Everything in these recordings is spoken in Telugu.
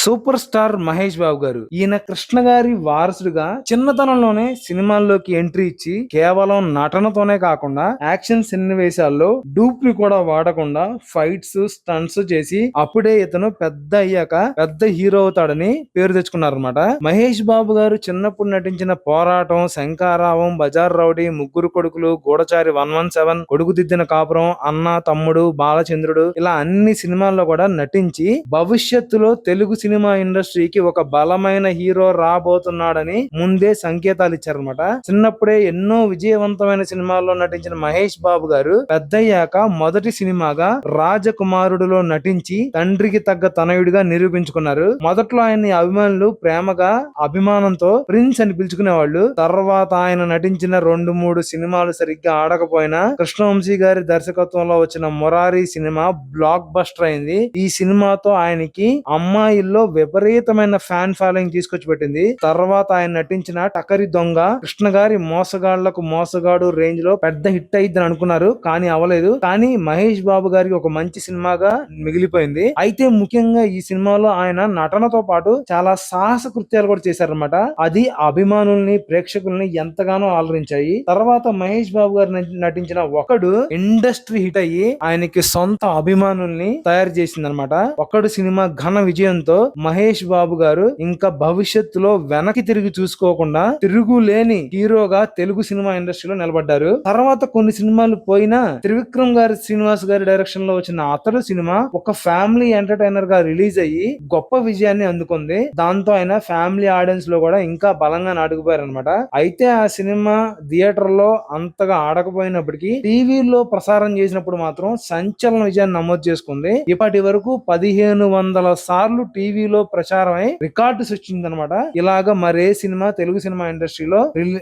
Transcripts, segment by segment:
సూపర్ స్టార్ మహేష్ బాబు గారు. ఈయన కృష్ణ గారి వారసుడిగా చిన్నతనంలోనే సినిమాల్లోకి ఎంట్రీ ఇచ్చి కేవలం నటనతోనే కాకుండా యాక్షన్ సన్నివేశాల్లో డూప్ ని కూడా వాడకుండా ఫైట్స్ స్టంట్స్ చేసి అప్పుడే ఇతను పెద్ద అయ్యాక పెద్ద హీరో అవుతాడని పేరు తెచ్చుకున్నారన్నమాట. మహేష్ బాబు గారు చిన్నప్పుడు నటించిన పోరాటం, శంకారావం, బజార్ రౌడీ, ముగ్గురు కొడుకులు, గూఢచారి 117, కొడుకుదిద్దిన కాపురం, అన్న తమ్ముడు, బాలచంద్రుడు ఇలా అన్ని సినిమాల్లో కూడా నటించి భవిష్యత్తులో తెలుగు సినిమా ఇండస్ట్రీకి ఒక బలమైన హీరో రాబోతున్నాడని ముందే సంకేతాలు ఇచ్చారనమాట. చిన్నప్పుడే ఎన్నో విజయవంతమైన సినిమాల్లో నటించిన మహేష్ బాబు గారు పెద్దయ్యాక మొదటి సినిమాగా రాజకుమారుడులో నటించి తండ్రికి తగ్గ తనయుడిగా నిరూపించుకున్నారు. మొదట్లో ఆయన్ని అభిమానులు ప్రేమగా అభిమానంతో ప్రిన్స్ అని పిలుచుకునేవాళ్ళు. తర్వాత ఆయన నటించిన 2-3 సినిమాలు సరిగ్గా ఆడకపోయినా కృష్ణవంశీ గారి దర్శకత్వంలో వచ్చిన మురారి సినిమా బ్లాక్ బస్టర్ అయింది. ఈ సినిమాతో ఆయనకి అమ్మాయిల్లో విపరీతమైన ఫ్యాన్ ఫాలోయింగ్ తీసుకొచ్చి పెట్టింది. తర్వాత ఆయన నటించిన టకరి దొంగ కృష్ణ గారి మోసగాళ్లకు మోసగాడు రేంజ్ లో పెద్ద హిట్ అయ్యిద్దని అనుకున్నారు, కానీ అవలేదు. కానీ మహేష్ బాబు గారికి ఒక మంచి సినిమాగా మిగిలిపోయింది. అయితే ముఖ్యంగా ఈ సినిమాలో ఆయన నటనతో పాటు చాలా సాహస కృత్యాలు కూడా చేశారనమాట. అది అభిమానుల్ని ప్రేక్షకుల్ని ఎంతగానో ఆలరించాయి. తర్వాత మహేష్ బాబు గారు నటించిన ఒకడు ఇండస్ట్రీ హిట్ అయ్యి ఆయనకి సొంత అభిమానుల్ని తయారు చేసింది అనమాట. ఒకడు సినిమా ఘన విజయంతో మహేష్ బాబు గారు ఇంకా భవిష్యత్తులో వెనక్కి తిరిగి చూసుకోకుండా తిరుగులేని హీరోగా తెలుగు సినిమా ఇండస్ట్రీలో నిలబడ్డారు. తర్వాత కొన్ని సినిమాలు పోయినా త్రివిక్రమ్ గారి శ్రీనివాస్ గారి డైరెక్షన్ లో వచ్చిన అతడు సినిమా ఒక ఫ్యామిలీ ఎంటర్టైనర్ గా రిలీజ్ అయ్యి గొప్ప విజయాన్ని అందుకుంది. దాంతో ఆయన ఫ్యామిలీ ఆడియన్స్ లో కూడా ఇంకా బలంగా నాటుకుపోయారు అనమాట. అయితే ఆ సినిమా థియేటర్ లో అంతగా ఆడకపోయినప్పటికీ టీవీలో ప్రసారం చేసినప్పుడు మాత్రం సంచలన విజయాన్ని నమోదు చేసుకుంది. ఇప్పటి వరకు 1500 సార్లు టీవీలో ప్రచారమై రికార్డు సృష్టించిందనమాట. ఇలాగ మరే సినిమా తెలుగు సినిమా ఇండస్ట్రీలో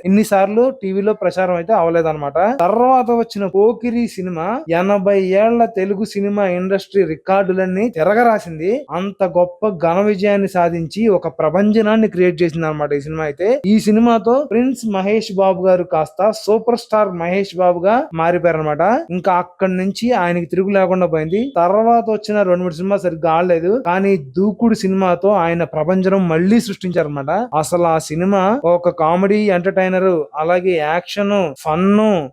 ఇన్ని సార్లు టీవీలో ప్రచారం అయితే అవలేదన్నమాట. తర్వాత వచ్చిన పోకిరి సినిమా 80 ఏళ్ల తెలుగు సినిమా ఇండస్ట్రీ రికార్డులన్నీ తిరగరాసింది. అంత గొప్ప ఘన విజయాన్ని సాధించి ఒక ప్రభంజనాన్ని క్రియేట్ చేసింది అనమాట ఈ సినిమా. అయితే ఈ సినిమాతో ప్రిన్స్ మహేష్ బాబు గారు కాస్త సూపర్ స్టార్ మహేష్ బాబుగా మారిపోయారనమాట. ఇంకా అక్కడి నుంచి ఆయనకి తిరుగు లేకుండా పోయింది. తర్వాత వచ్చిన 2-3 సినిమా సరిగ్గా ఆడలేదు, కానీ దూకుడు సినిమాతో ఆయన ప్రభంజనం మళ్ళీ సృష్టించారనమాట. అసలు ఆ సినిమా ఒక కామెడీ ఎంటర్టైనర్, అలాగే యాక్షన్, ఫన్,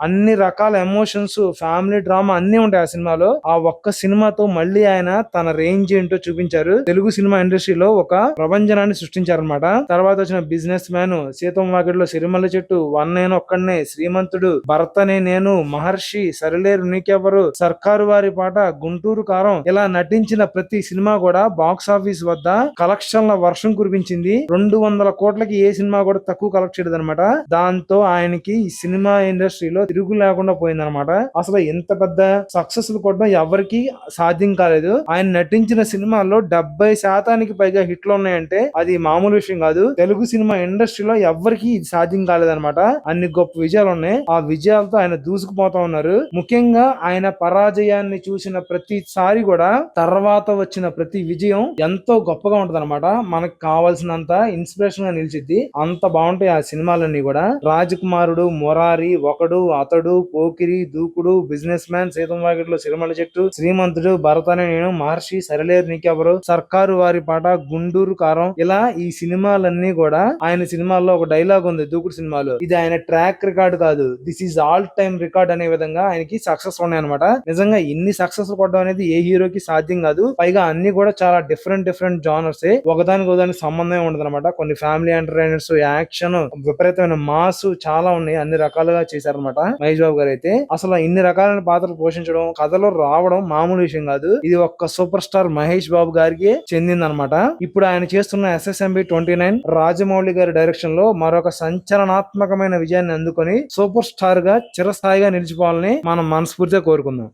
అన్ని రకాల ఎమోషన్స్, ఫ్యామిలీ డ్రామా అన్ని ఉంటాయి ఆ సినిమాలో. ఆ ఒక్క సినిమాతో మళ్ళీ ఆయన తన రేంజ్ ఏంటో చూపించారు. తెలుగు సినిమా ఇండస్ట్రీలో ఒక ప్రభంజనాన్ని సృష్టించారనమాట. తర్వాత వచ్చిన బిజినెస్ మ్యాన్, సీతం వాకిట్లో సిరిమల్ల చెట్టు, వన్ నేను ఒక్కడనే, శ్రీమంతుడు, భర్తనే నేను, మహర్షి, సరిలేరు నీకెవరు, సర్కారు వారి పాట, గుంటూరు కారం ఇలా నటించిన ప్రతి సినిమా కూడా బాక్స్ ఆఫీస్ వద్ద కలెక్షన్ల వర్షం కురిపించింది. 200 కోట్లకి ఏ సినిమా కూడా తక్కువ కలెక్ట్ చేయదు అనమాట. దాంతో ఆయనకి ఈ సినిమా ఇండస్ట్రీలో తిరుగు లేకుండా పోయిందనమాట. అసలు ఎంత పెద్ద సక్సెస్ కొట్టడం ఎవరికి సాధ్యం కాలేదు. ఆయన నటించిన సినిమాల్లో 70% పైగా హిట్లు ఉన్నాయంటే అది మామూలు విషయం కాదు. తెలుగు సినిమా ఇండస్ట్రీలో ఎవరికి ఇది సాధ్యం కాలేదన్నమాట. అన్ని గొప్ప విజయాలు ఉన్నాయి. ఆ విజయాలతో ఆయన దూసుకుపోతా ఉన్నారు. ముఖ్యంగా ఆయన పరాజయాన్ని చూసిన ప్రతిసారి కూడా తర్వాత వచ్చిన ప్రతి విజయం ఎంతో గొప్పగా ఉంటది అనమాట. మనకు కావాల్సినంత ఇన్స్పిరేషన్ గా నిలిచిద్ది. అంత బాగుంటాయి ఆ సినిమాలన్నీ కూడా. రాజకుమారుడు, మురారి, ఒకడు, అతడు, పోకిరి, దూకుడు, బిజినెస్ మ్యాన్, సీతం వాకిట్లో సిరిమల్ల చెట్టు, శ్రీమంతుడు, భరతనే నేను, మహర్షి, సరిలేరు నీకెవరు, సర్కారు వారి పాట, గుంటూరు కారం ఇలా ఈ సినిమాలన్నీ కూడా ఆయన సినిమాల్లో ఒక డైలాగ్ ఉంది దూకుడు సినిమాలో, ఇది ఆయన ట్రాక్ రికార్డ్ కాదు, this is all time record అనే విధంగా ఆయనకి సక్సెస్ ఉన్నాయి అనమాట. నిజంగా ఇన్ని సక్సెస్ కొట్టడం అనేది ఏ హీరోకి సాధ్యం కాదు. పైగా అన్ని కూడా చాలా డిఫరెంట్ జానర్స్, ఒకదానికి సంబంధం ఉండదు అనమాట. కొన్ని ఫ్యామిలీ ఎంటర్టైనర్స్, యాక్షన్, విపరీతమైన మాస్ చాలా ఉన్నాయి. అన్ని రకాలుగా చేశారనమాట మహేష్ బాబు గారు. అయితే అసలు ఇన్ని రకాలైన పాత్రలు పోషించడం, కథలో రావడం మామూలు విషయం కాదు. ఇది ఒక్క సూపర్ స్టార్ మహేష్ బాబు గారికి చెందిందనమాట. ఇప్పుడు ఆయన చేస్తున్న SSMB 29 రాజమౌళి గారి డైరెక్షన్ లో మరొక సంచలనాత్మకమైన విజయాన్ని అందుకొని సూపర్ స్టార్ గా చిరస్థాయిగా నిలిచిపోవాలని మనం మనస్ఫూర్తిగా కోరుకుందాం.